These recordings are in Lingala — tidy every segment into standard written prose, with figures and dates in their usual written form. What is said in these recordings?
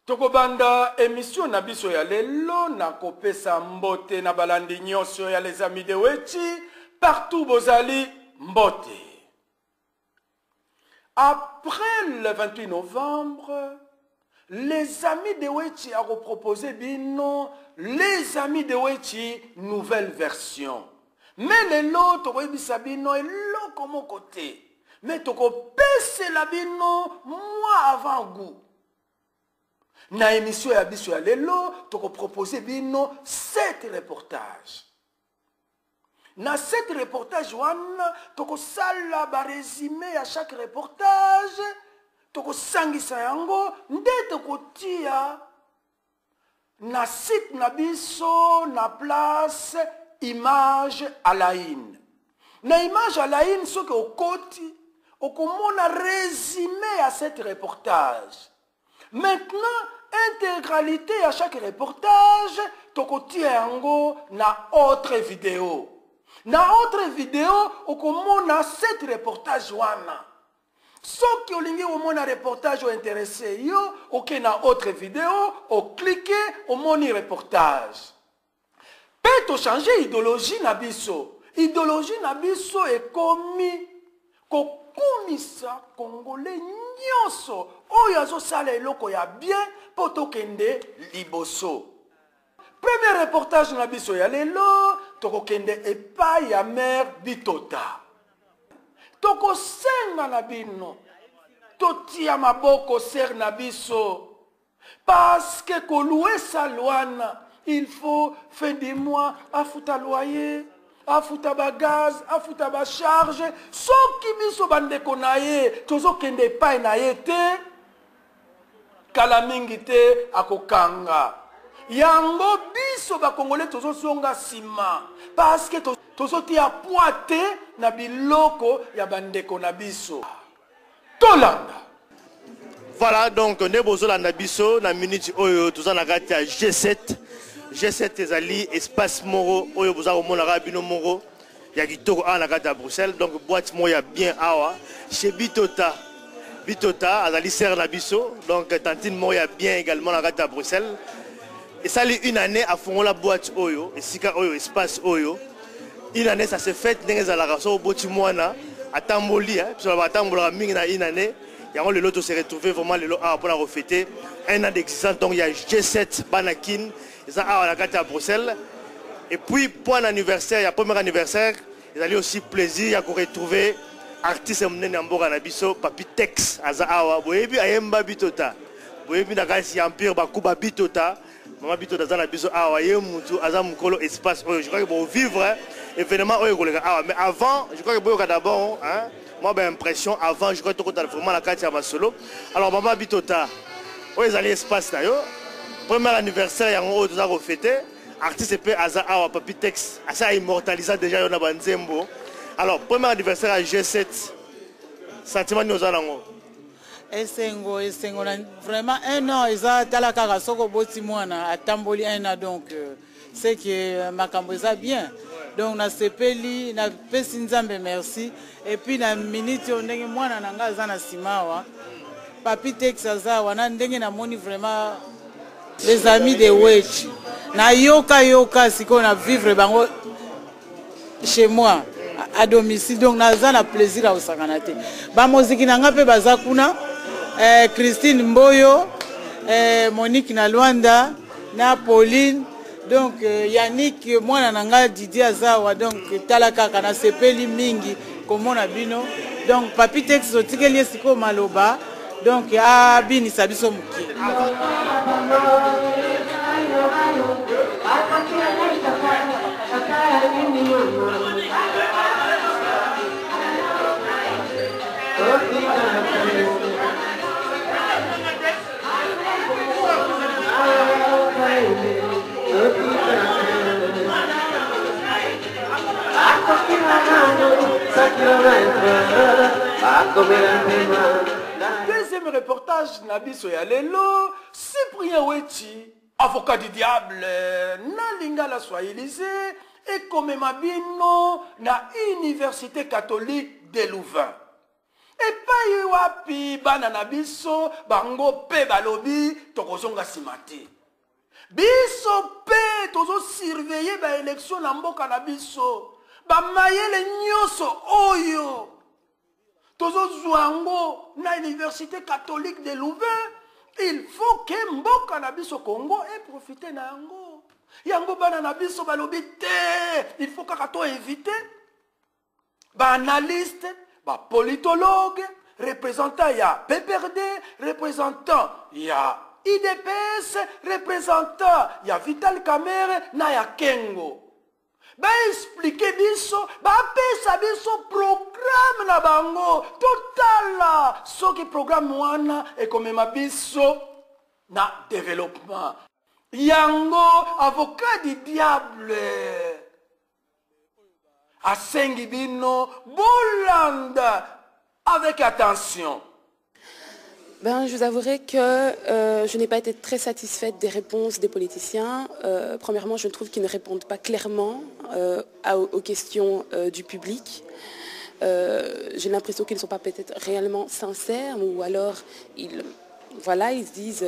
Tokobanda émission na biso ya lelo na kopesa mbote na balandi nyonso ya les amis de Wechi partout bozali mbote. Après le 28 novembre, les amis de Wechi a proposé bino les amis de Wechi nouvelle version. Mais le lot tokobisa bino et lo comme côté. Mais tokopesa la bino moi avant goût. Na émission ya biso ya lelo toko proposer bino 7 reportages. Na 7 reportages wana toko sala ba résumé à chaque reportage toko sangisa yango nde toko tia na site na biso na place image à la une. Na image à la une soki okoti okomona résumé à 7 reportages. Maintenant, intégralité à chaque reportage, tokoti yango na autre vidéo. Na autre vidéo, okomona 7 reportages wana. Soki olingi omona reportage ou intéressé yo, ok na autre vidéo, o cliquer omoni reportage. Peut changer idéologie na biso. Idéologie na biso est commis kokumisa congolais nyonso oyo azosala eloko ya bien po tokende liboso. Premier reportage na biso ya lelo tokokende epai ya mère Bitota. Tokosenga na bino totia maboko ser na biso parce que kolouer salwana il faut fin de mois afuta loyer, afuta ba gaz, afuta ba charge, soki biso bandeko na ye tozokende epai na ye te kala mingi te akokanga. Yango biso bakongole tozosonga sima parce que tozotia poite na biloko ya bandeko na biso. Tolanda. Voilà, donc ne bozolanda biso na minute oyo tozana kati ya G7. G7 ezali espace moro oyo boza komona bino moro ya kitoko ana kati ya Bruxelles. Donc boîte moya bien awa chez Bitota. Bitota azali ser na biso. Donc tantine moya bien également na kati ya Bruxelles. Et ça une année à fond la boîte oyo et sika oyo espace oyo. Une année ça se fait ndenge za la raso boti mwana atamboli hein parce que atambola mingi na une année. Yango le lot se retrouver vraiment le lot pour la refêter un an d'existence. Donc il y a G7 Banakin ça à la carte à Bruxelles. Et puis pour un anniversaire, il y a premier anniversaire, ils allaient aussi plaisir à retrouver artiste mnene mboka na biso Papi Tex azawa boyebi ayemba Bitota. Boyebi na kasi empire bakuba Bitota. Maman Bitota za na biso awa ye mutu azam mukolo espace. Je crois que pour vivre événement oyo kolega awa mais avant, je crois que boyoka d'abord hein. Moi ben impression avant je crois que tu as vraiment la carte à ma solo. Alors maman Bitota, où ils allaient espace là yo. Premier anniversaire yango oyo toza refêter artiste pe aza awa Papi Tex asa immortaliser déjà yo na banzembo. Alors premier anniversaire à G7 sentiment nous allons esengo vraiment un an eza tala kaka soko boti mwana atamboli un an donc c'est que makambo eza bien donc na sepeli na pesi nzambe merci et puis na minute ndenge mwana nanga aza na simawa Papi Tex aza wana ndenge na moni vraiment les amis de Wechi na yoka siko na vivre bango chez moi à domicile donc naza na plaisir à osakanate ba muziki nanga pe baza kuna Christine Mboyo Monique na Luanda na Pauline donc Yannick mwana nanga Didier azawa donc tala kaka na sepeli mingi komona bino donc Papi Tex otikeli siko maloba donc a bini sabiso muki Deuxième reportage Nabiso ya lelo, Cyprien Wechi, avocat du diable, na lingala swahilise et comme mabino na Université catholique de Louvain. epai wapi bana na biso bango pe balobi tokozonga nsima te. Biso pe tozo surveiller ba élection na mboka na biso ba mayele nyonso oyo tozo zwango na université catholique de Louvain. Il faut que mboka na biso Congo ait profité na yango. Yango bana na biso balobi te, il faut kaka to éviter ba analyste, ba politologue, représentant ya PPRD, représentant ya IDPS, représentant ya Vital Kamerhe na ya Kengo. Ba expliquer biso, ba pesa biso programme na bango totala soki programme wana ekomema biso na développement. Yango avocat du diable asengi bino bolanda avec attention. Ben, je vous avouerai que je n'ai pas été très satisfaite des réponses des politiciens. Premièrement, je trouve qu'ils ne répondent pas clairement aux questions du public. J'ai l'impression qu'ils ne sont pas peut-être réellement sincères ou alors ils se disent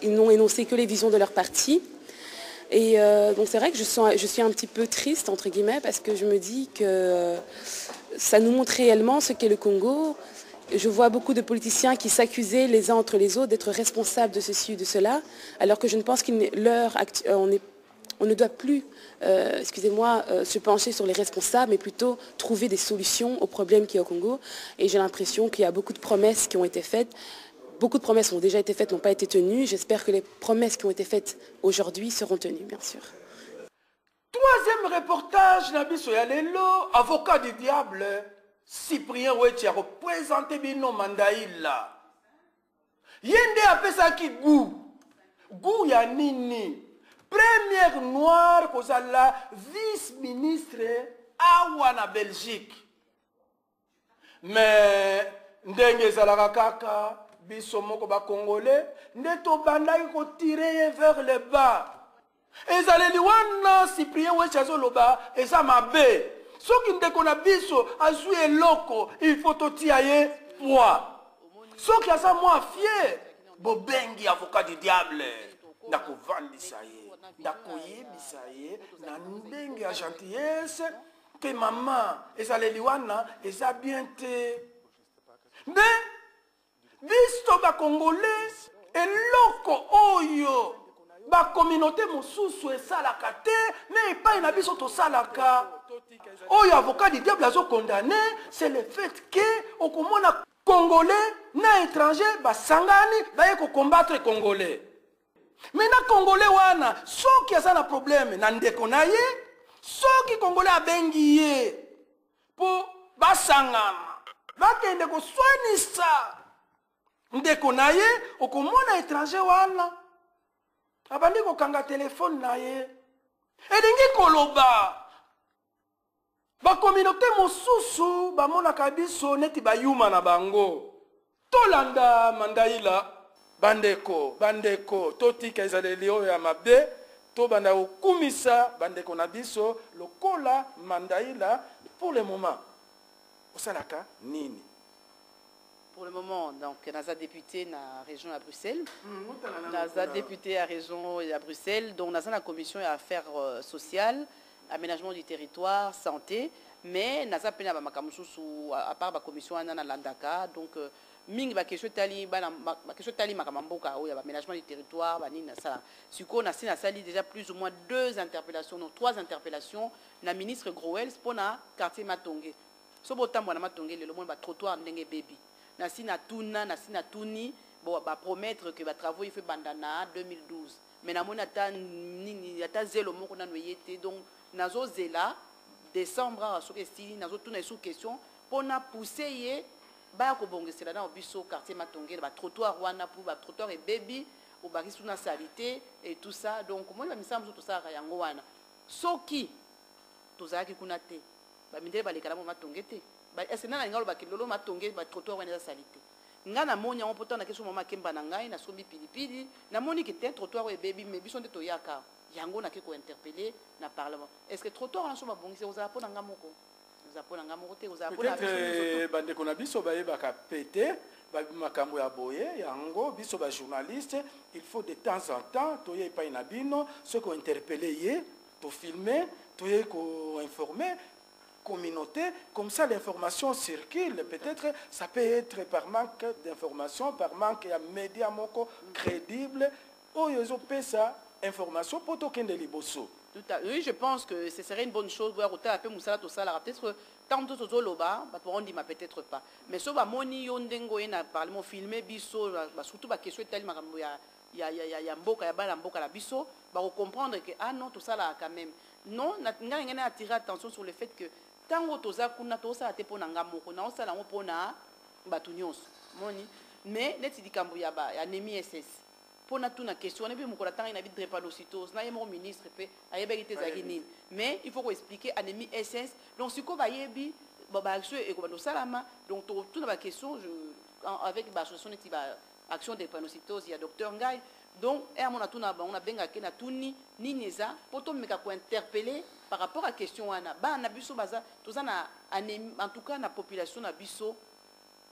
ils n'ont énoncé que les visions de leur parti. Et donc c'est vrai que je suis un petit peu triste, entre guillemets, parce que je me dis que ça nous montre réellement ce qu'est le Congo. Je vois beaucoup de politiciens qui s'accusaient les uns entre les autres d'être responsables de ceci ou de cela, alors que je ne pense qu'on ne doit plus se pencher sur les responsables, mais plutôt trouver des solutions aux problèmes qu'il y a au Congo. Et j'ai l'impression qu'il y a beaucoup de promesses qui ont été faites. Beaucoup de promesses ont déjà été faites, n'ont pas été tenues. J'espère que les promesses qui ont été faites aujourd'hui seront tenues, bien sûr. Troisième reportage, Nabiso Yalelo, avocat du diable, Cyprien Ouechi a représenté Bino Mandaïla. Yende apesaki Gou ya nini. Première noire kozala vice-ministre awa na Belgique. Mais ndenge zalaka kaka biso moko ba congolais ndeto bandaki ko tirer vers le bas. Ezaleli wana Cyprien Ouechi azoloba eza mabe. Soki ndeko na biso azwi eloko il faut totia ye poids. Soki aza mwa fier bobengi avocat du diable ndakovandisa ye ndakoyebisa ye na ndenge ya gentillesse ke mama ezaleli wana eza bien te. Mais biso bakongolais eloko oyo ba communauté mosusu esalaka te mais epai na biso tosalaka. Oyo avocat du diable azo condamné, c'est le fait que okomona congolais na étranger basangani baye ko combattre congolais. Mais na congolais wana soki aza na problème na ndeko na ye, soki congolais abengi ye po basangana bakende ko soinisa ndeko na ye, okomona étranger wana abandi ko kanga téléphone na ye elingi koloba ba communauté mosusu ba monaka biso neti bayuma na bango tolanda Mandaïla bandeko totika ezaleli oyo ya mabe to banda okumisa bandeko na biso lokola Mandaïla. Pour le moment osalaka nini? Pour le moment, donc, Naza député dans la région à Bruxelles. Naza député à la région à Bruxelles. Donc, Naza la commission affaires sociales, aménagement du territoire, santé. Mais Naza pena ba makamusu à part la commission à Landaka. Donc, ming ba question tali makamamboka ou ya aménagement du territoire ba nina ça. Suko na sali déjà plus ou moins 2 interpellations, non 3 interpellations na ministre Groel pour na quartier Matongé. So botambo na Matongé le monde ba trottoir ndenge baby. Nasina Tuni, bon, va promettre que va travaux il fait bandana 2012. Mais na mona ta nini ata zelo moko na noyete donc nazo zela décembre à ce que nazo tuna sous question pour na pousser ye ba ko bongesela na obiso quartier Matongé ba trottoir wana pour ba trottoir et baby au barisu na salité et tout ça. Donc moi ba misambu tout ça yango wana soki tozaki kuna te ba mindele ba lekala mo Matongé te. Est-ce que na ngalo bakilolo Matongé ba trottoir wana salité ngana monya on peut na question mama kemba na ngai na sombi pilipili na moni que ten trottoir et baby mais biso nde to yaka yango na ke ko interpeller na parlement. Est-ce que trottoir na so ba bongisi ozala po na ngamoko peut-être bandeko na biso bayebaka pété makambo ya boye yango biso ba journaliste il faut de temps en temps toye pa ina bino ceux qui ont interpellé ye to filmer toye ko informer communauté comme ça l'information circule peut-être ça peut être par manque d'information par manque ya média moko crédible oyo zo pesa information pour to kende liboso. Oui, je pense que ce serait une bonne chose. Peut-être tant de loba, on dit peut-être pas. Mais si on dit na parlement filmé biso, surtout la question est tellement il y a mboka ya bala mboka la biso, ba comprendre que ah non tout ça là quand même. Non, n'a attirer attention sur le fait que tant que ça kuna to ça te pona ngamoko na ça la pona batu nyonso. Moni mais neti di kambo ya ba ya nemi SS. Pour na tuna question on est bien mukola tanga ina bidre drépanocytose na yemo ministre pe ayebeki tezakini mais il faut ko expliquer anémie SS donc siko ba yebi ba action et ko ba salama donc tout na question avec ba association neti ba action de drépanocytose il y a docteur Ngai donc et à mon atuna ba on a benga ke na tuni nini za poto meka ko interpeller par rapport à question wana ba na biso baza tout ça na anémie en tout cas na population na biso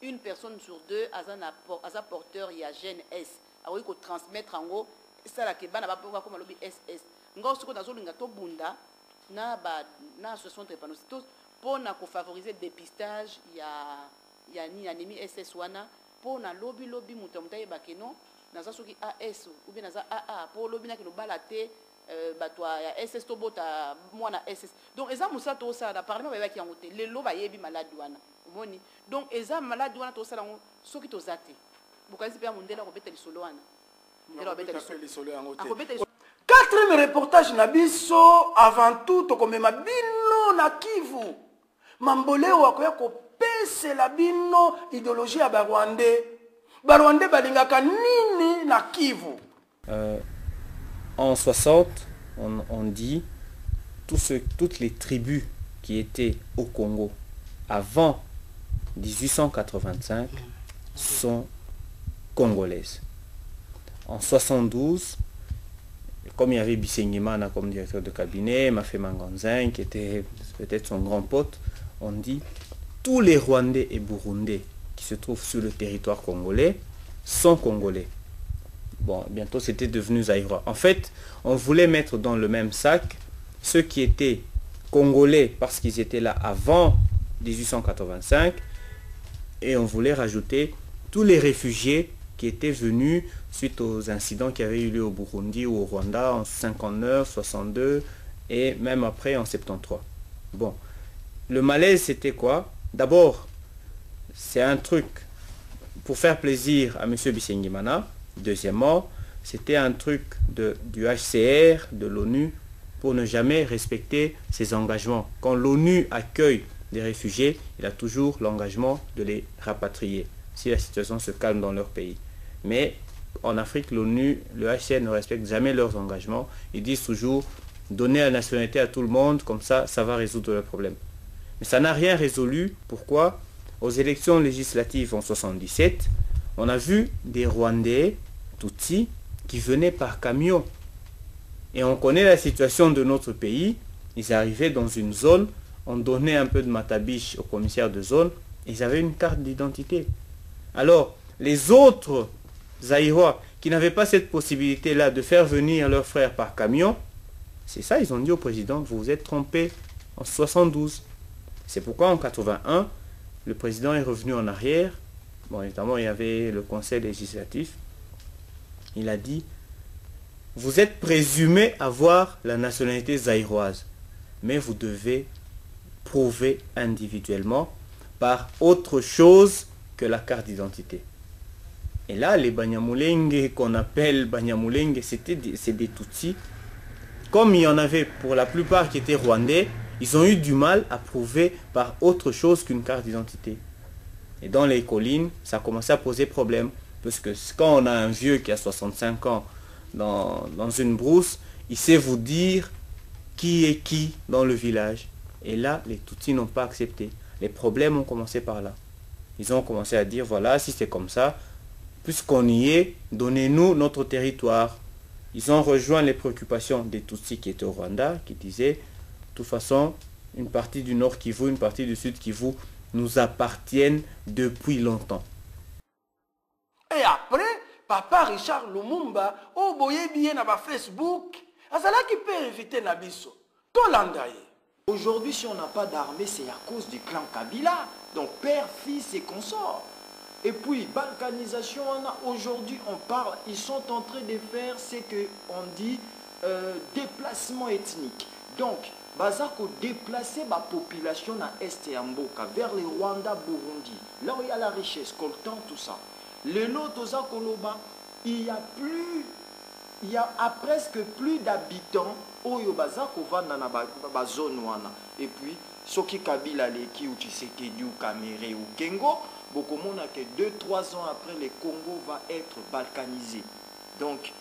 une personne sur deux aza porteur il y a gène S il faut transmettre en gros ça là que bana ba comme lobby SS ngo siko nazolinga to bunda na association de drépanocytose pour na ko favoriser dépistage ya ni anémie SS wana pour na lobby mutamutaye bakeno naza soki AS ou bien naza AA pour lobby na ke no balate batwa ya SS to bota mwana SS donc eza musa to ça da parlement ba ki yangote le lo ba yebi malade wana moni donc eza malade wana to ça la soki to zate. Quatrième reportage na biso avant tout tokomema bino na Kivu mambole wakoya ko pese la bino idéologie ya Barwandais balingaka nini na Kivu. En 60 on dit toutes les tribus qui étaient au Congo avant 1885 sont congolaises. En 72, comme il y avait Bisengimana comme directeur de cabinet, Mafé Manganzin qui était peut-être son grand pote, on dit tous les Rwandais et Burundais qui se trouvent sur le territoire congolais sont congolais. Bon, bientôt c'était devenu zaïrois. En fait, on voulait mettre dans le même sac ceux qui étaient congolais parce qu'ils étaient là avant 1885 et on voulait rajouter tous les réfugiés qui étaient venus suite aux incidents qui avaient eu lieu au Burundi ou au Rwanda en 59, 62 et même après en 73. Bon, le malaise c'était quoi? D'abord, c'est un truc pour faire plaisir à M. Bisengimana. Deuxièmement, c'était un truc du HCR, de l'ONU, pour ne jamais respecter ses engagements. Quand l'ONU accueille des réfugiés, il a toujours l'engagement de les rapatrier si la situation se calme dans leur pays. Mais en Afrique, l'ONU, le HCR ne respecte jamais leurs engagements. Ils disent toujours donner la nationalité à tout le monde, comme ça, ça va résoudre le problème. Mais ça n'a rien résolu. Pourquoi? Aux élections législatives en 77, on a vu des Rwandais, Tutsis, qui venaient par camion. Et on connaît la situation de notre pays. Ils arrivaient dans une zone, on donnait un peu de matabiche au commissaire de zone, et ils avaient une carte d'identité. Alors, les autres Zaïrois qui n'avaient pas cette possibilité-là de faire venir leurs frères par camion, c'est ça, ils ont dit au président, vous vous êtes trompé en 72. C'est pourquoi en 81, le président est revenu en arrière. Bon, notamment, il y avait le conseil législatif. Il a dit, vous êtes présumé avoir la nationalité zaïroise, mais vous devez prouver individuellement par autre chose que la carte d'identité. Et là, les Banyamulenge qu'on appelle Banyamulenge, c'est des Tutsis. Comme il y en avait pour la plupart qui étaient rwandais, ils ont eu du mal à prouver par autre chose qu'une carte d'identité. Et dans les collines, ça a commencé à poser problème. Parce que quand on a un vieux qui a 65 ans dans une brousse, il sait vous dire qui est qui dans le village. Et là, les Tutsis n'ont pas accepté. Les problèmes ont commencé par là. Ils ont commencé à dire, voilà, si c'est comme ça, puisqu'on y est, donnez-nous notre territoire. Ils ont rejoint les préoccupations des Tutsis qui étaient au Rwanda, qui disaient, de toute façon, une partie du Nord Kivu, une partie du Sud Kivu nous appartiennent depuis longtemps. Et après, papa Richard Lumumba, oh boye bien na ba Facebook, azala qui peut inviter Nabiso. Tolandaye. Aujourd'hui, si on n'a pas d'armée, c'est à cause du clan Kabila. Donc père, fils et consorts. Et puis, balkanisation, aujourd'hui on parle, ils sont en train de faire ce qu'on dit déplacement ethnique. Donc, Bazako déplacer la population à Est et Mboka vers le Rwanda, Burundi, là où il y a la richesse, coltan, tout ça. Le lot Koloba, il y a presque plus d'habitants Oyo Bazako vanda na zone wana. Et puis, Soki Kabila leki ou Tshisekedi ou Kamere ou Kengo, beaucoup monde que 2-3 ans après, le Congo va être balkanisé. Donc,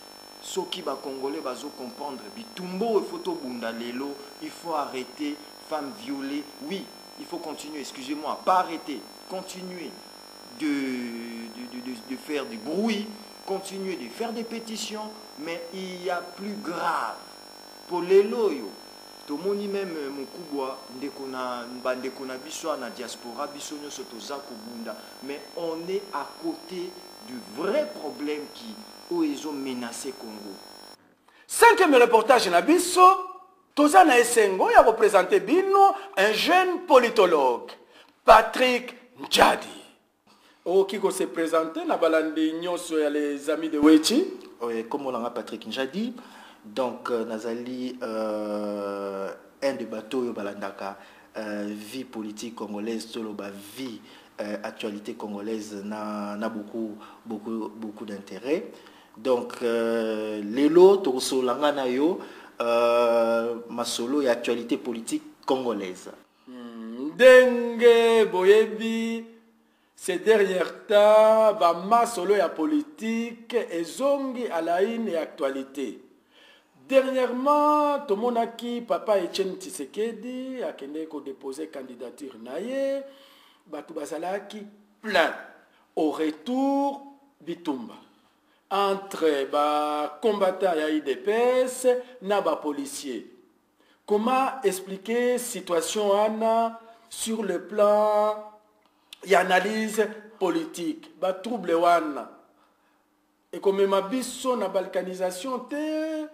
Soki ba Congolais bazo comprendre Bitumbo et photo bunda lelo, il faut arrêter femmes violées. Oui, il faut continuer, excusez-moi, pas arrêter, continuer de faire du bruit, continuer de faire des pétitions, mais il y a plus grave. Pour les loyaux, tout le monde même mon kubwa ndeko na biso na diaspora biso nyoso toza kobunda, mais on est à côté du vrai problème qui ont menacé Congo. 5e reportage na biso, toza na esengo ya représenter bino un jeune politologue, Patrick Njadi. Qui se présenter na balandi nyonso ya les amis de Wechi. Comme on l'a Patrick Njadi, donc Nazali un des bateaux balandaka vie politique congolaise, soloba vie actualité congolaise n'a beaucoup d'intérêt. Donc lelo toso langana yo masolo et actualité politique congolaise. Dengue boyebi ces derniers temps ba masolo ya politique et zongi à la une et actualité. Dernièrement, tomonaki papa Etienne Tshisekedi a kende ko déposer candidature naye, batu basalaki plein au retour Bitumba. Entre ba combattants ya IDPS na ba policiers. Comment expliquer situation ana sur le plan et analyse politique, ba trouble wana. Et comme ma biso na balkanisation te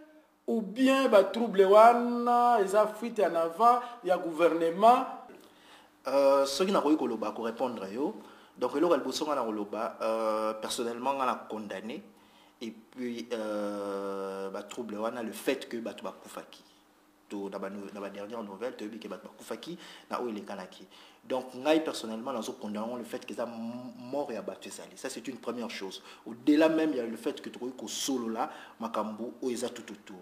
ou bien ba trouble wana eza fuite en avant ya gouvernement. Ce qui n'a pas eu koloba ko répondre yo. Donc le balboso na koloba personnellement on a condamné et puis ba trouble wana le fait que ba kufaki. Dans la dernière nouvelle, tu as vu que Bakufaki n'a eu les Kanaki. Donc, moi, personnellement, nous condamnons le fait que ça mort et abattu Sali. Ça, c'est une première chose. Au-delà même, il y a le fait que tu as solo là, Makambo, ou Eza tout autour.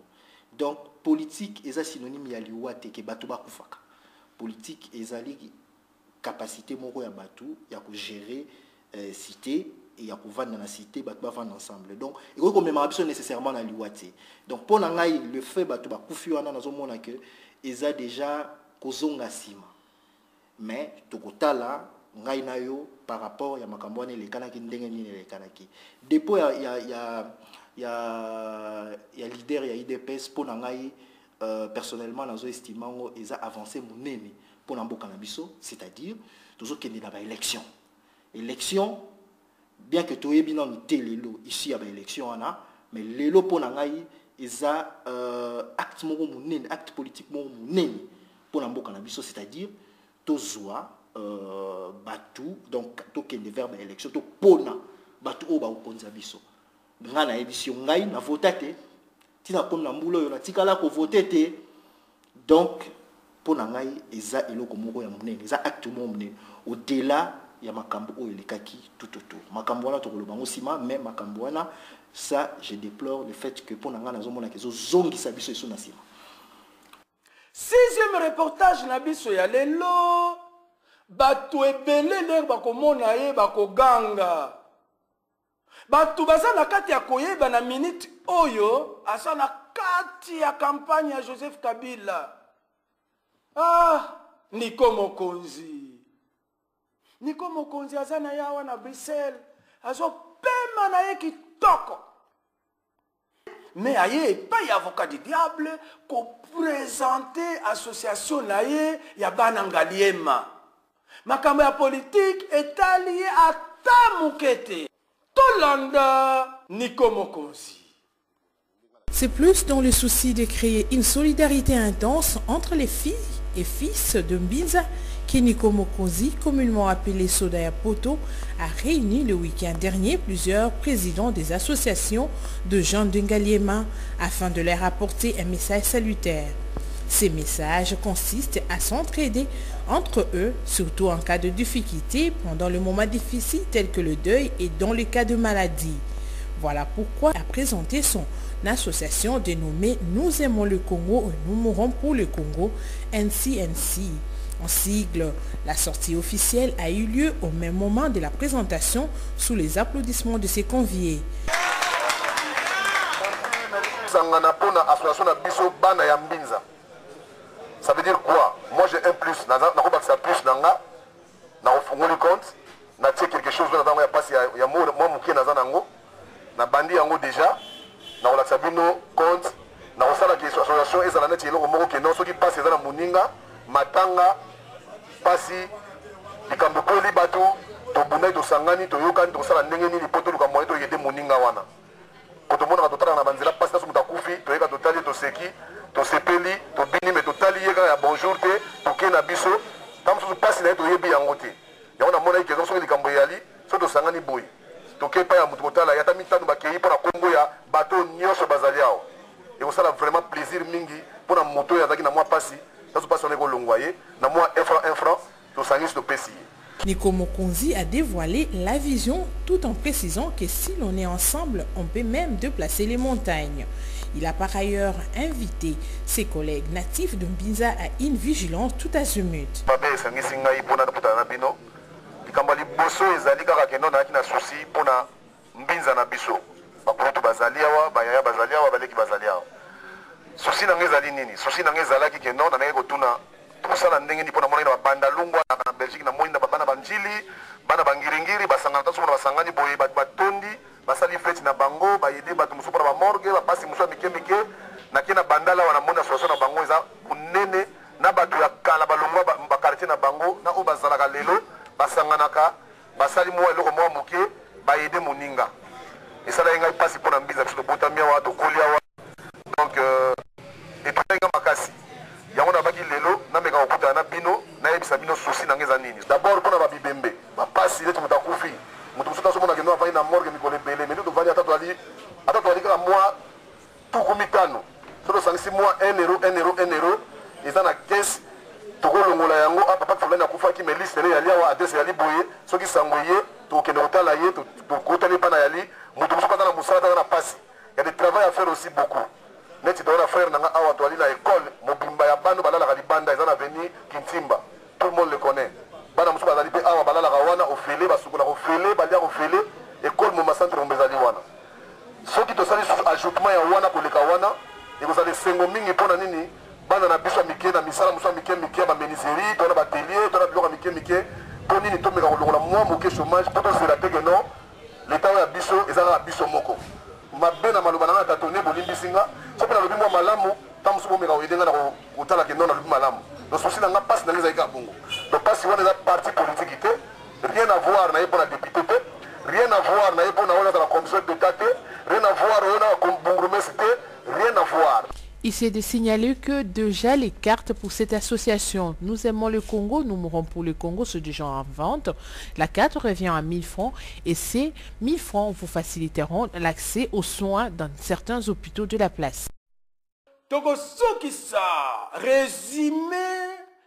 Donc, politique, Eza synonyme, il y a l'Iwate, qui est Batu Bakufaka. Politique, Eza li capacité, Moro ya Batu, il y a gérer cité. Et il y a pour vendre dans la cité, bah vendre ensemble. Donc, il faut qu'on mette nécessairement dans l'Iwate. Donc, pour le fait bah tu vas couper on a dans monde que ils a déjà kozonga sima. Mais tout côté là, ngai na yo par rapport ya makambwane les kanaki ndenge ni les kanaki. Depuis il y a leader ya IDPS pour ngai personnellement nazo estimant ils a avancé monene pour namboka na biso, c'est-à-dire toujours qu'il y a élection. Élection bien que tu aies bien noté l'élo ici à l'élection mais l'élo pour nangai ils a acte monen acte politique monen pour namboka na biso, c'est-à-dire tozoa batu donc token de verbe élection to pona batu o ba okonza biso ngana édition ngai na voter tina comme na mbulo yo na tikala ko voter te. Donc pour nangai eza eloko moko ya monen eza acte monen au-delà ya makambo oyo lekaki tout autour makambo wana to koloba ngosima mais makambo wana ça je déplore le fait que pour nanga nazo mona kezo zongi sa biso iso na sima. 6e reportage na biso ya lelo batu ebele ler bakomona ye bakoganga batu baza na kati ya koyeba na minute oyo asa na kati ya campagne ya Joseph Kabila. Niko Mokonzi azana yawa na Bruxelles azo pema na ye kitoko. mais aye pas avocat du diable ko présenter association na ye ya bana ngaliema makambo ya politique est lié à Tamukete Tolanda Nico Mokonzi. C'est plus dans le souci de créer une solidarité intense entre les filles et fils de Mbinza que Nico Mokonzi, communément appelé Sodaya Poto, a réuni le week-end dernier plusieurs présidents des associations de gens de Ngaliema afin de leur apporter un message salutaire. Ces messages consistent à s'entraider entre eux, surtout en cas de difficulté pendant le moment difficile tel que le deuil et dans le cas de maladie. Voilà pourquoi a présenté son association dénommée Nous aimons le Congo et nous mourrons pour le Congo, NCNC. En sigle, la sortie officielle a eu lieu au même moment de la présentation sous les applaudissements de ses conviés. Ça veut dire quoi? Moi j'ai un plus, ça plus nanga, na ofungoli compte, na tie quelque chose dans ya passe ya moi mukie na zanango, na bandi yango déjà, na ola sabino compte, na osala ki association ezala neti eloko moko ke non soki passe ezala muninga, matanga, pasi, likambo ko li bato, to bunai to sangani to yokani to sala ndenge nini poto luka moyo to yede muninga wana. Koto mona ka totala na banzela passe na sumuta kufi, to yeka totali to seki. To sepeli, to bini me totali yeka ya bonjour te, to kena biso, tam so passe na to yebi yango te. Ya ona mona ike so likambo yali, so to sangani boy. To kepa ya mutu kotala ya tamita ba kei pour na Congo ya bateau nyonso bazaliao. Et on sala vraiment plaisir mingi pour na moto ya zaki na moi passe, ça se passe on est ko longwaye, na moi 1 franc, to sangis to pesi. Nico Mokonzi a dévoilé la vision tout en précisant que si l'on est ensemble, on peut même déplacer les montagnes. Il a par ailleurs invité ses collègues natifs de Mbinza à une vigilance tout azimut. Tosala ndenge ni pona mona na banda lungwa na Belgique na moinda bana banjili bana bangiringiri basangana taso na basangani boye batondi basali fete na bango bayede bato muso pona ba morgue ba pasi muso mikemike na kena bandala wana mona soso na bango eza kunene na bato ya kala balungwa ba quartier na bango na o bazalaka lelo basangana ka basali mo eloko mo moke bayede moninga esala ngai pasi pona Mbinza biso botamia wa to kolia wa donc et tolenga makasi yango na baki lelo na meka okuta na bino na yebisa bino souci na ngeza nini d'abord pona ba bibembe ba pasi letu mutakufi mutu musuka somo na kendo avai na morgue mikole bele mais to vali atatu ali ka moi tuku mitano so sangisi moi 1 euro eza na caisse tokolongola yango a papa fulani akufa ki me liste le yali wa adresse yali boye soki sangoye to kende otala ye to kotali pana yali mutu musuka na musala na pasi il y a des travail à faire aussi beaucoup. Neti doona frère nanga awa to ali na école mobimba ya bando balala ka libanda ezana veni Kintimba tout le monde le connaît bana musuka zali pe awa balala ka wana ofele basukuna ofele balia ofele école mo centre mbezali wana soki to sali ajoutement ya wana ko leka wana eko sali sengo mingi pona nini bana na biso mike na misala musuka mike ba menuiserie to na ba atelier to na biloko mike to nini to meka ko longola moi moke chômage poto c'est la tege non l'état ya biso ezana biso moko mabena maloba na tatone bolimbisinga sope na lobi mwa malamu tamusu bomeka oyedenga na kotala ke non na lobi malamu donc souci nanga passe na ngeza ika bongo donc passe wana eza parti politique te rien à voir na ye mpona député te rien à voir na ye mpona oyo na commission d'état te rien à voir oyo na bungurumesi te rien à voir. Il s'est de signaler que déjà les cartes pour cette association Nous aimons le Congo, nous mourrons pour le Congo sont déjà en vente. La carte revient à 1000 francs et ces 1000 francs vous faciliteront l'accès aux soins dans certains hôpitaux de la place. Toko soki sa résumé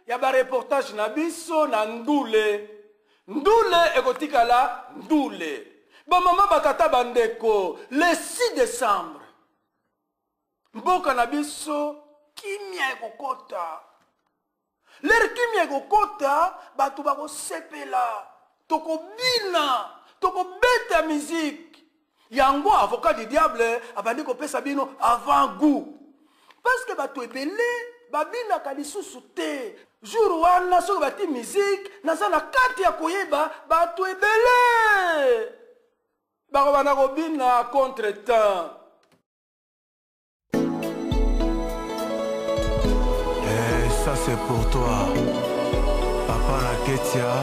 ya ba reportage na biso na ndule ekotikala ndule ba mama batata bandeko le 6 décembre mboka na biso kimia ekokota lere kimia ekokota bato bakosepela tokobina tokobeta musique yango avocat du diable abandi kopesa bino avant goût parce que bato ebele babinaka lisusu te jour wana soki bati musique naza na kati ya koyeba bato ebele bakobanda kobina contre temps c'est pour toi. Papa Naketia,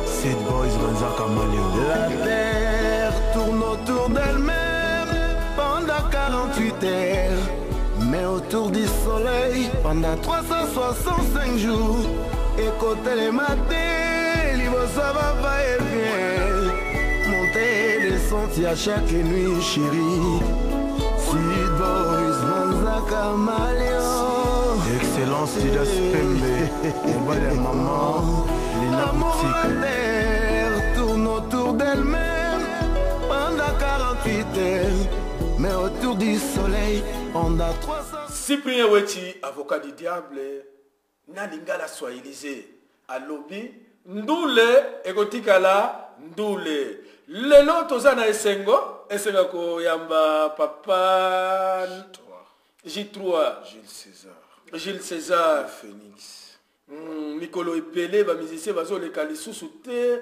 Seed Boys Manzaka Malio. La terre tourne autour d'elle-même pendant 48 heures, mais autour du soleil pendant 365 jours. Écoutez les matins, ça va et bien. Monter et descendre à chaque nuit, chérie. Seed Boys Manzaka Malio. Excellence Didas Pembe, on va les mamans, Lina Boutique. Tourne autour d'elle-même pendant 48 heures, mais autour du soleil, on a 300. Cyprien Weti, avocat du diable, Nalingala Swahilise, à lobby, Ndoule, Egotikala, Ndoule. Lelo tozana esengo, esenga ko yamba papa J3, Gilles César, Phoenix. Mikolo Epele, ba musicien bazo le kalisu souté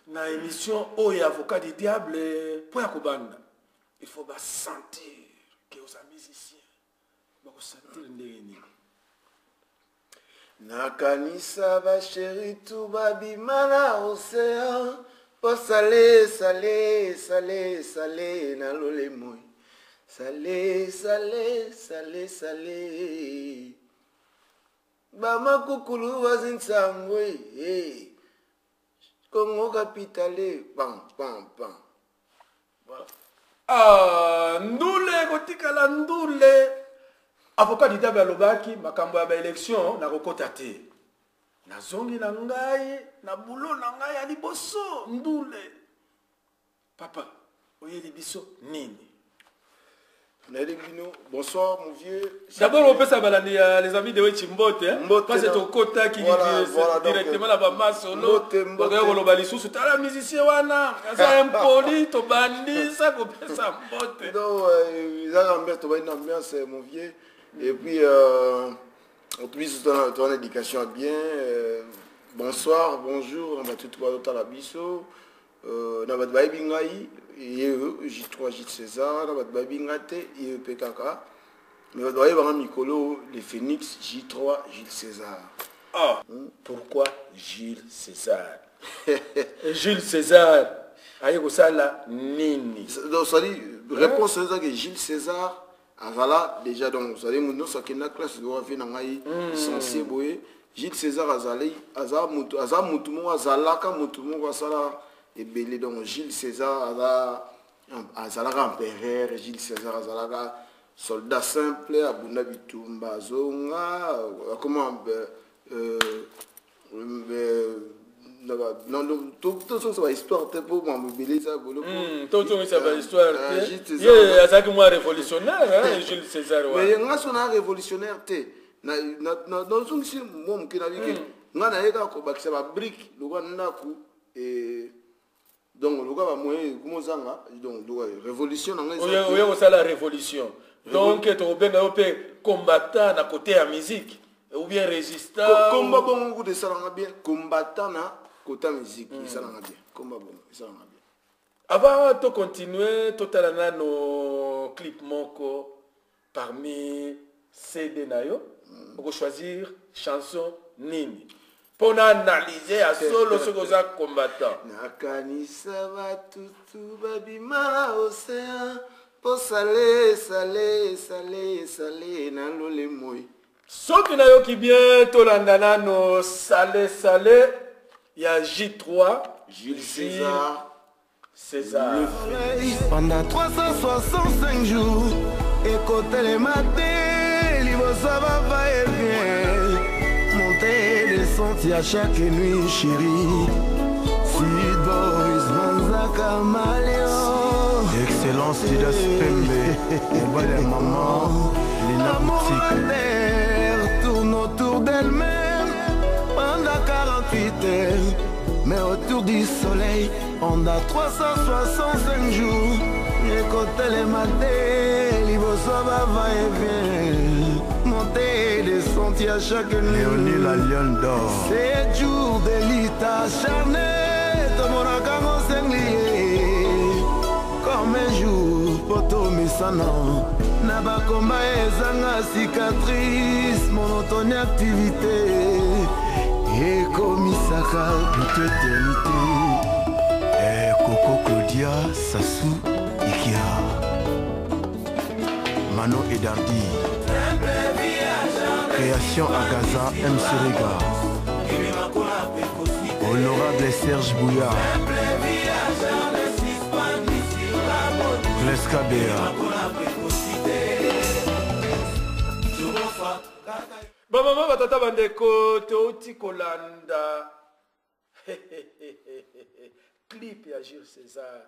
na émission Oye avocat du diable pour yakobanda. Il faut ba sentir que aux musiciens ba sentir ndeni. Nakanisa ba chéri tout babimana océan. Po salé, salé, salé, salé, na lole moi. Salé, salé, salé, salé. Bama kukulu wazinsangwe, hey. Congo capitale, pam, pam, pam. Voilà. Ah, Ndoule, Gotikala Ndoule. Avocat du diable alobaki, makambo ya ba élection, na rokotate. Na zongi na ngai, na boulot na ngai ya liboso, Ndoule. Papa, oye libiso, nini? Bonsoir mon vieux. D'abord on peut s'aballer les amis de Wechimbote, parce que ton quota qui dit directement là-bas masolo. Regarde le balisou, c'est la musicien wana, ça impoli, to bandi, ça qu'on peut s'ambote. Non, ils ont une ambiance mon vieux. Et puis on puisse ton éducation bien. Bonsoir, bonjour, on va tout voir dans la biso. On va te bingai. J3 J César, Babingate, PKK. Mais vous voyez, Mikolo, les Phoenix, J3 Gilles César. Ah, pourquoi Gilles César? Gilles César, aïe, ça là, nini. Donc, ça dit, réponse à ça que Gilles César, voilà, déjà, donc, ça dit, nous sommes dans la classe de Wafi Nangaï, censé boyer. Gilles César, Azali, Azamoutumo, Azalaka, Moutumo, Azala. Et belé donc Gilles César azalaka empereur, Gilles César azalaka soldat simple, Abuna Bitumba zonga, comment non tout ça va histoire pour m'embellir ça pour tout ça va histoire yeah azaki moi révolutionnaire Gilles César mais nga sona révolutionnaire té na zongi si mo mkina biki nga na yeka ko bakisa ba brique lokwa ndaku et donc le gars va mourir comment ça donc révolution on ça la révolution donc tu as bien combattant à côté à musique ou bien résistant combat bon goût de ça bien combattant à côté musique ça bien combat bon ça bien avant de continuer totalement nos clips moko parmi CD nayo on peut choisir chanson nini pour analyser à solo ce que ça combattant. Nakanisa batutu babimala océan po salé salé salé salé na lole moi. Ce qui n'a yo qui bien tolandana no salé salé il y a J3 Gilles César César. Pendant 365 jours écoutez les matins libosa va et bien. Monter à chaque nuit, chérie. Seed Boys Manzaka Malio. Excellence Didas Pembe, on va les mamans, Lina Boutique. Tourne autour d'elle-même pendant 48 heures, mais autour du soleil, on a 365 jours. Écoutez les matins, libosa va et vient. Monter des sentiers à chaque nuit. Léonie la Lion d'or. C'est jour d'élite acharné. Ton mon acango s'englier. Comme un jour, poto me misana na bakomba ezanga cicatrice monotone activité ekomisaka butu éternité. Coco Claudia Sassou Ikia Mano et Dardi Création à Gaza M. Suriga Honorable Serge Bouillard Gleska Béa. Maman batata bandeko Toti Kolanda clip à Gilles César.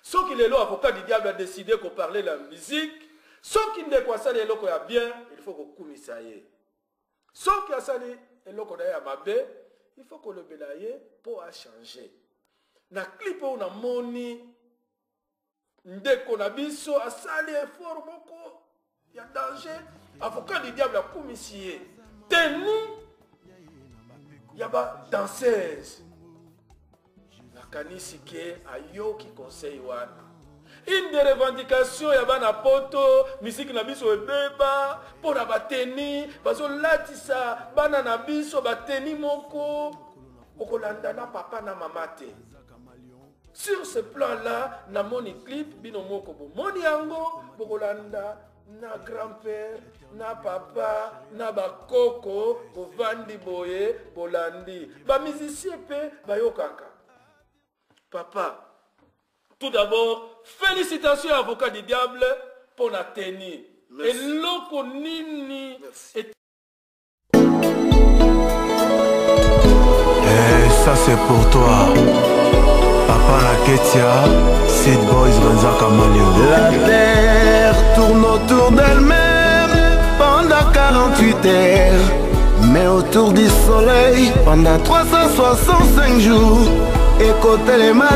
Ce qui est l'avocat du diable a décidé qu'on parlait de la musique. Ce qui n'est pas ça, il y a bien, il faut qu'on commissaille. Ce qui a ça, il faut qu'on le bélaye pour changer. Na clip on a moni, dès qu'on a biso a sali effort beaucoup, il y a danger. Avocat du diable a commissaillé. Tenu, il y a pas danseuse. Kanisi ke ayo qui conseille wana. Une des revendications ya bana poto musique na biso ebeba pona bateni bazo latisa bana na biso bateni moko okolanda na papa na mama te. Sur ce plan là na moni clip bino moko bo moni yango bokolanda na grand-père na papa na bakoko bovandi boye bolandi ba musicien pe bayokaka. Papa, tout d'abord, félicitations à l'avocat du diable pour la tenue. Et l'oko nini. Ça c'est pour toi. Papa Laketia, Seed Boys Banzaka Malio. La terre tourne autour d'elle-même pendant 48 heures. Mais autour du soleil pendant 365 jours. Écoutez les matins,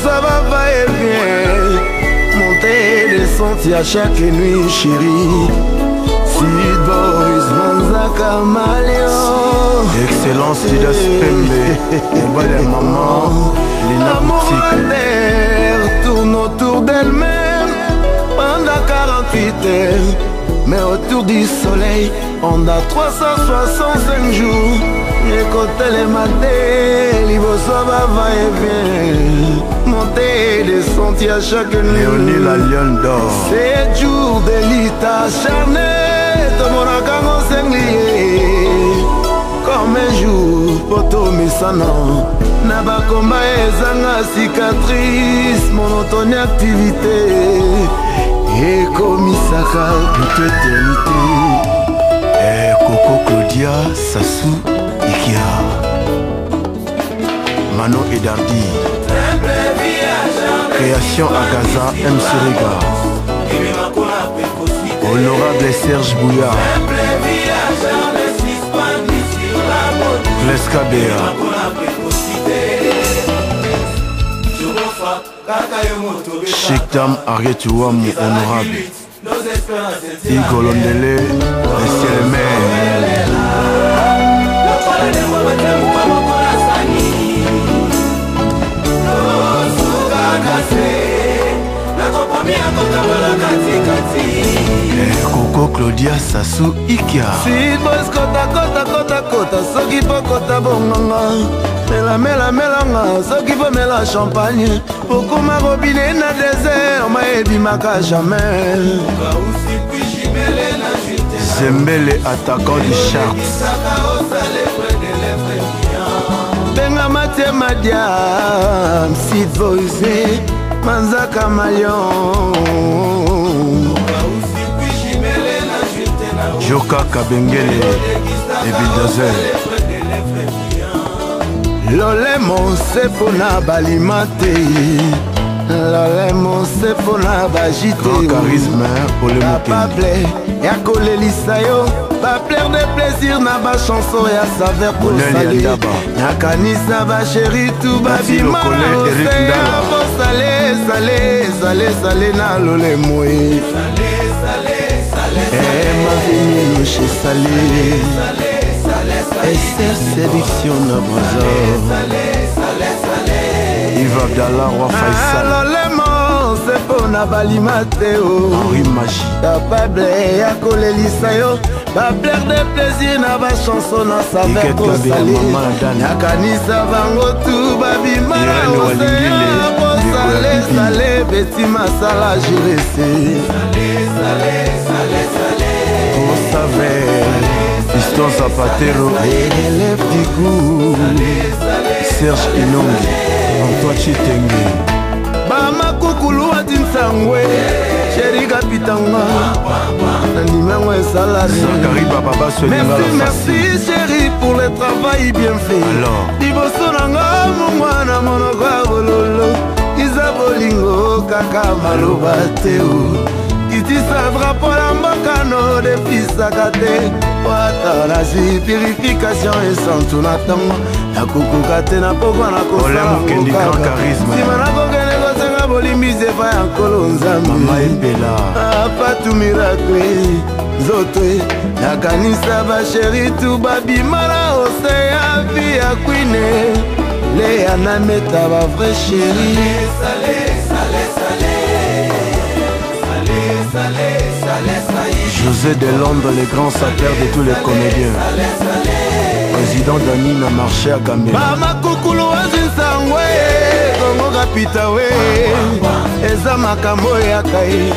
ça va et bien. Monter et descendre à chaque nuit, chérie. Seed Boys, Manzaka Malio. Excellence, Didas Pembe. On va les mamans. L'amour de terre tourne autour d'elle-même pendant 48 heures. Mais autour du soleil, on a 365 jours. Écoutez les matins, ça va et bien. Monter et descendre à chaque nuit. Léonie la lionne d'or. 7 jours d'élite acharnée. Tout mon akango s'englier. Comme un jour, poto misana. Naba komba ezanga cicatrice. Monotone activité. Ekomisaka toute éternité. Coco Claudia Sassou Ikia Mano et Dardi Création à Gaza M. Suriga Honorable Serge Bouillard Gleska Béa. Chikdam Arietuam honorable Igolondele Esselme Coco Claudia Sassou Ikia. Seed Boys kota kota kota kota. Soki po kota bonganga. Mela mela melanga. Soki po mela champagne. Pokuma robinet na désert. Ma ebimaka jamais. Zembele attaquant du Charts. Benga Maté Madiam. Seed Boys Manzaka Malion. Joka Kabengele et Bildazel. Lolemo c'est pour na balimate. Lolemo c'est pour na bagite. Grand charisme pour le mouquet. Y'a collé l'issayo. Pas plaire de plaisir na ba chanson y'a saveur pour salé. Y'a kanisa ba chéri tout babi malo. C'est y'a bon salé, salé, salé, salé na lolemo. Salé, salé. Ma vie chez Salé, et c'est séduction na Braza. Yves Abdallah Roi Faisal. Alors le mot c'est pour na balima te Henri Magie capable ya kolelisa yo baplaire de plaisir na bachanson na saver kosali nakanisa bango tu babima na osea kosalesale beti masala jirese Saver Piston Zapatero élève du goût Serge Inongi Antoine Chitenge bamakukulu atinsangwe sheri kapitanga nandimango esalari merci chéri pour le travail bien fait liboso nanga mongwana monoko ya bololo iza bolingo kaka maloba te kitisa drapo la mboka no defisaka te wata nasi purification esantu na ntango nakokoka te na pokwa na kosalangokaka nsima nakokende kosenga bolimbisi epa ya nkolo nzambe apatu miracle nzoto nakanisa basheri tu babima na ose ya vi ya kwine leya na meta bavrai sheri José de Londres, le grand sapeur de tous les comédiens. Président Dani n'a marché à Gambia. Mama kukulu wazinsangwe Kongo kapita we Eza makambo ya kai.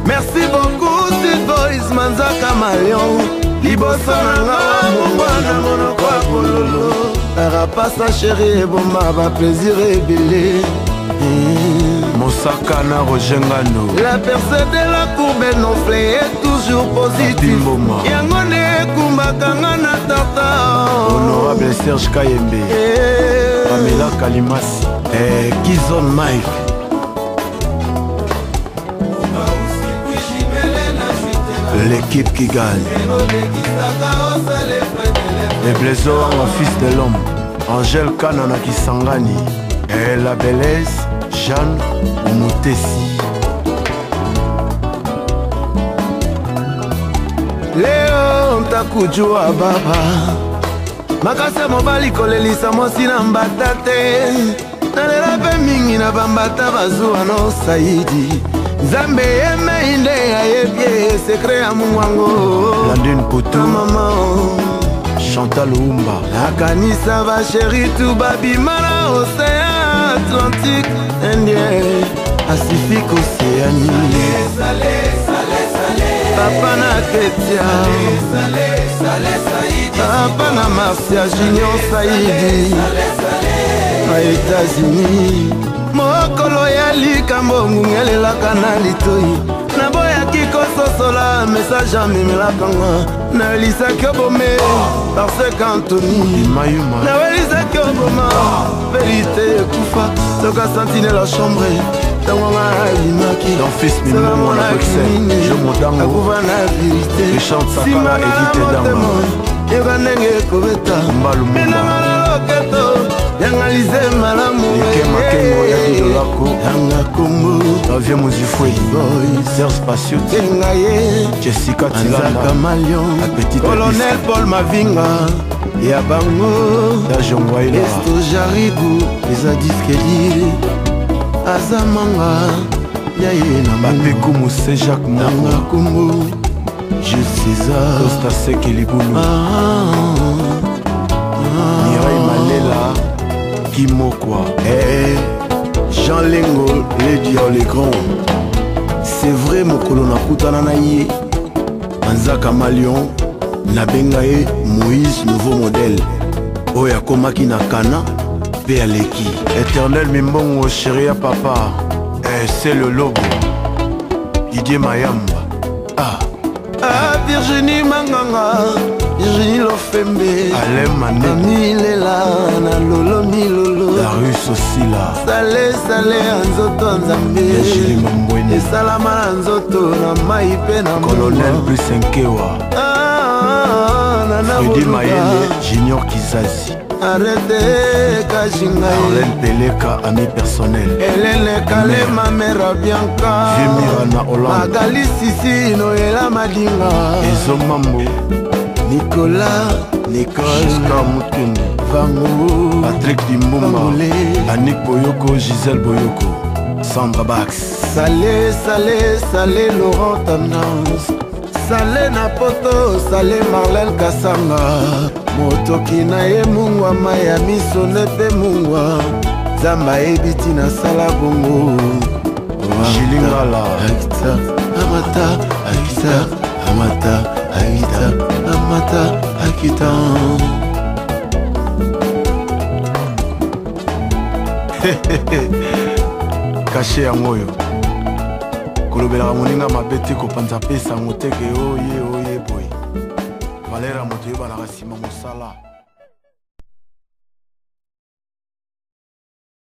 Merci beaucoup Sid Boys Manzaka Malion. Liboso nanga mongwana monoko ya bololo. Karapasa chéri eboma ba plaisir ebele. Mosakana Rojengano. La personne de la courbe non est toujours positive. Yangone kumbakanga na tata. Honorable Serge Kayembe. Pamela Kalimasi. Kizon Mike. L'équipe qui gagne. Les Blaisois en fils de l'homme. Angèle Kanana Kisangani. Et la bellesse. Jeanne Umutesi. Léo ntakujua baba makase mobali kolelisa mosi na mbata te nalela mpe mingi na bambata bazuwa no saidi nzambe yemei nde ayebie sekre ya mungwango Landine Poto mama Chantal Oumba nakanisa basheri tu babima na océan Atlantique, Indien, Pacifique, Océanie. Papa na Ketia, Papa na Marcia Junior Saïdi, na États-Unis. Mokolo ya likambo ngungelelaka na litoi naboyaki kososola message amemelakanga nawelisaki obome parce qu'Anthony nawelisaki oboma verité ekufa soka santine la chambre ntango nga alimaki akufa na verité nsima na motema yoka ndenge ekobeta minanga na loketo yangalize malamu yanga kombo Avie Mozifoué Serge Passiot engaye Jessica Tilanda Malion Colonel Paul Mavinga ya bango Dajongwaila Esto Jaribu eza diskeli azamanga yaye na Bapeku Mousse Jacques Nanga kombo Jules César Costa Seki Libulu Mireille Malela Kimokwa Jean Lengo, les dieux les grands. C'est vrai mokolo nakutana na ye Manzaka Malion nabengaye Moïse nouveau modèle oya komaki na kana pe aleki Éternel Mimbongo chéri ya papa c'est le lobo Didier Mayamba Virginie Manganga Virginie Lofembe Alain Mané Milela na lolo milolo Darius Osila Sale anzoto nzambe esalama na nzoto na mai pe na Colonel Brisenkewa Fredi Mayele Junior Kizazi Arrête Kajinga Arlène Peleka ami personnel Hélène Kalema Mera Bianca Vimirana Hollande Magali Sisi Noëlla Madinga Ezo Mambo Nicolas Giscard Moutouni Vango Patrick Dimbumba Annick Boyoko Gisèle Boyoko Sandra Bax. Salé, salé, salé Laurent Tendance. Salé na poto, salé Marlène Kassanga. Motoki na ye mungwa maya miso nepe mungwa. Zamba ebiti na sala bongo. Jilingala. Aïta, amata, aïta, amata, aïta, amata, akita. Caché ya moyo. Kolobela moninga mabete ko panza pesa ngoteke oye boy. Valera moto yeba la rasima mosala.